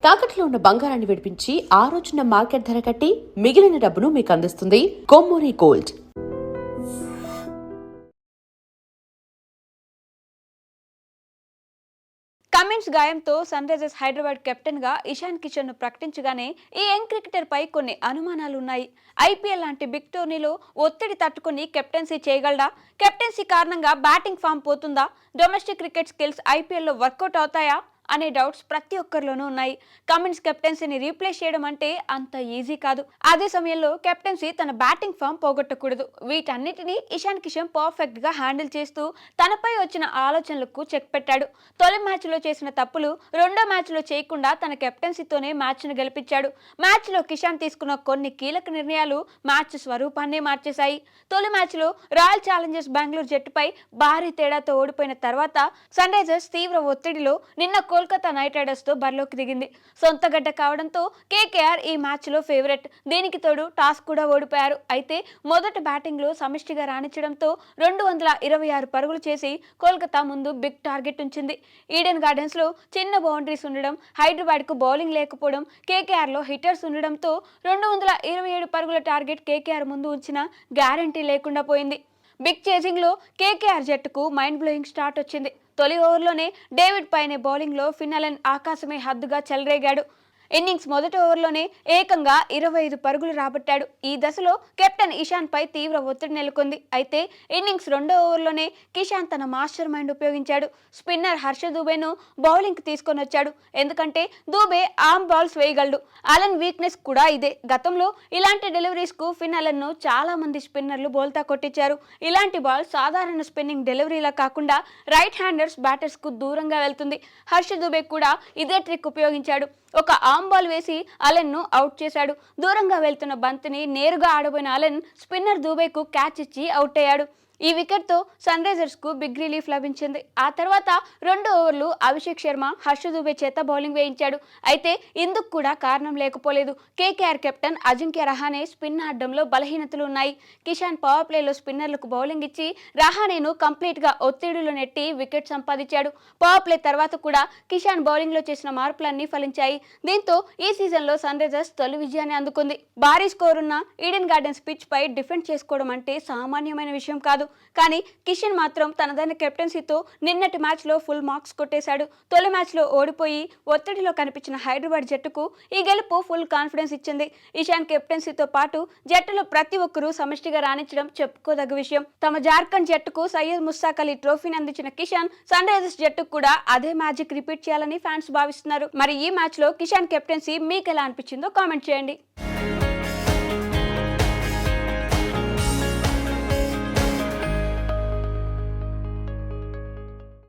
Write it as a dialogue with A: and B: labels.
A: తాకట్లో ఉన్న బంగారాన్ని విడిపించి ఆ రోజున మార్కెట్ ధర కట్టి మిగిలిన డబ్బును మీకు అందిస్తుంది కొమ్మూరి గోల్డ్.
B: కమిన్స్ గాయంతో సన్ రైజర్స్ హైదరాబాద్ కెప్టెన్ గా ఇషాన్ కిషన్ ను ప్రకటించగానే ఈ యంగ్ క్రికెటర్ పై కొన్ని అనుమానాలున్నాయి. ఐపీఎల్ లాంటి బిగ్ టోర్నీలో ఒత్తిడి తట్టుకుని కెప్టెన్సీ చేయగలడా? కెప్టెన్సీ కారణంగా బ్యాటింగ్ ఫామ్ పోతుందా? డొమెస్టిక్ క్రికెట్ స్కిల్స్ ఐపీఎల్లో వర్కౌట్ అవుతాయా అనే డౌట్స్ ప్రతి ఒక్కరిలోనూ ఉన్నాయి. కమిన్స్ కెప్టెన్సీని రీప్లేస్ చేయడం అంటే అంత ఈజీ కాదు. అదే సమయంలో కెప్టెన్సీ తన బ్యాటింగ్ ఫామ్ పోగొట్టకూడదు. వీటన్నిటినీ ఇషాన్ కిషన్ పర్ఫెక్ట్ గా హ్యాండిల్ చేస్తూ తనపై వచ్చిన ఆలోచనలకు చెక్ పెట్టాడు. తొలి మ్యాచ్ లో చేసిన తప్పులు రెండో మ్యాచ్ లో చేయకుండా తన కెప్టెన్సీతోనే మ్యాచ్ ను గెలిపించాడు. మ్యాచ్ లో కిషాన్ తీసుకున్న కొన్ని కీలక నిర్ణయాలు మ్యాచ్ స్వరూపాన్నే మార్చేశాయి. తొలి మ్యాచ్ లో రాయల్ ఛాలెంజర్స్ బెంగళూరు జట్టుపై భారీ తేడాతో ఓడిపోయిన తర్వాత సన్ రైజర్స్ తీవ్ర ఒత్తిడిలో నిన్న కోల్కతా నైట్ రైడర్స్ తో బరిలోకి దిగింది. సొంత గడ్డ కావడంతో కేకేఆర్ ఈ మ్యాచ్ లో ఫేవరెట్. దీనికి తోడు టాస్ కూడా ఓడిపోయారు. అయితే మొదటి బ్యాటింగ్ లో సమిష్టిగా రాణించడంతో 226 పరుగులు చేసి కోల్కతా ముందు బిగ్ టార్గెట్ ఉంచింది. ఈడెన్ గార్డెన్స్ లో చిన్న బౌండరీస్ ఉండడం, హైదరాబాద్ కు బౌలింగ్ లేకపోవడం, కేకేఆర్ లో హిట్టర్స్ ఉండడంతో 227 పరుగుల టార్గెట్ కేకేఆర్ ముందు ఉంచిన గ్యారంటీ లేకుండా పోయింది. బిగ్ చేజింగ్ లో కేకేఆర్ జట్టుకు మైండ్ బ్లోయింగ్ స్టార్ట్ వచ్చింది. తొలి ఓవర్లోనే డేవిడ్ పైనే బౌలింగ్ లో ఫిన్ అలెన్ ఆకాశమే హద్దుగా చెలరేగాడు. ఇన్నింగ్స్ మొదటి ఓవర్లోనే ఏకంగా 25 పరుగులు రాబట్టాడు. ఈ దశలో కెప్టెన్ ఇషాన్ పై తీవ్ర ఒత్తిడి నెలకొంది. అయితే ఇన్నింగ్స్ రెండో ఓవర్లోనే కిషాన్ తన మాస్టర్ మైండ్ ఉపయోగించాడు. స్పిన్నర్ హర్ష దూబేను బౌలింగ్ కి తీసుకొని వచ్చాడు. ఎందుకంటే దూబే ఆర్మ్ బాల్స్ వేయగలడు. అలెన్ వీక్నెస్ కూడా ఇదే. గతంలో ఇలాంటి డెలివరీస్ కు ఫిన్ అలెన్ ను చాలా మంది స్పిన్నర్లు బోల్తా కొట్టించారు. ఇలాంటి బాల్ సాధారణ స్పిన్నింగ్ డెలివరీలా కాకుండా రైట్ హ్యాండర్స్ బ్యాటర్స్ కు దూరంగా వెళ్తుంది. హర్ష దూబే కూడా ఇదే ట్రిక్ ఉపయోగించాడు. ఒక ఆర్మ్ బాల్ వేసి అలెన్ ను అవుట్ చేశాడు. దూరంగా వెళ్తున్న బంతిని నేరుగా ఆడబోయిన అలెన్ స్పిన్నర్ దూబేకు క్యాచ్ ఇచ్చి అవుట్ అయ్యాడు. ఈ వికెట్ తో సన్ రైజర్స్ కు బిగ్ రిలీఫ్ లభించింది. ఆ తర్వాత 2 ఓవర్లు అభిషేక్ శర్మ హర్ష దూబే చేత బౌలింగ్ వేయించాడు. అయితే ఇందుకు కూడా కారణం లేకపోలేదు. KKR captain Ajinkya Rahane spin ఆడడంలో బలహీనతలు ఉన్నాయి. కిషాన్ పవర్ ప్లేలో స్పిన్నర్లకు బౌలింగ్ ఇచ్చి రహానేను కంప్లీట్ గా ఒత్తిడిలో నెట్టి వికెట్ సంపాదించాడు. పవర్ ప్లే తర్వాత కూడా కిషాన్ బౌలింగ్ లో చేసిన మార్పులన్నీ ఫలించాయి. దీంతో ఈ సీజన్ లో సన్ రైజర్స్ తొలి విజయాన్ని అందుకుంది. భారీ స్కోర్ ఉన్న ఈడెన్ గార్డెన్స్ పిచ్ పై డిఫెండ్ చేసుకోవడం అంటే సామాన్యమైన విషయం కాదు. కానీ కిషన్ మాత్రం తనదైన కెప్టెన్సీతో నిన్నటి మ్యాచ్ లో ఫుల్ మార్క్స్ కొట్టేశాడు. తొలి మ్యాచ్ లో ఓడిపోయి ఒత్తిడిలో కనిపించిన హైదరాబాద్ జట్టుకు ఈ గెలుపు ఫుల్ కాన్ఫిడెన్స్ ఇచ్చింది. ఇషాన్ కెప్టెన్సీతో పాటు జట్టులో ప్రతి ఒక్కరూ సమిష్టిగా రాణించడం చెప్పుకోదగ్గ విషయం. తమ జార్ఖండ్ జట్టుకు సయ్యద్ ముస్తాక్ అలీ ట్రోఫీని అందించిన కిషన్ సన్ రైజర్స్ జట్టుకు కూడా అదే మ్యాజిక్ రిపీట్ చేయాలని ఫ్యాన్స్ భావిస్తున్నారు. మరి ఈ మ్యాచ్ లో కిషన్ కెప్టెన్సీ మీకు ఎలా అనిపించిందో కామెంట్ చేయండి.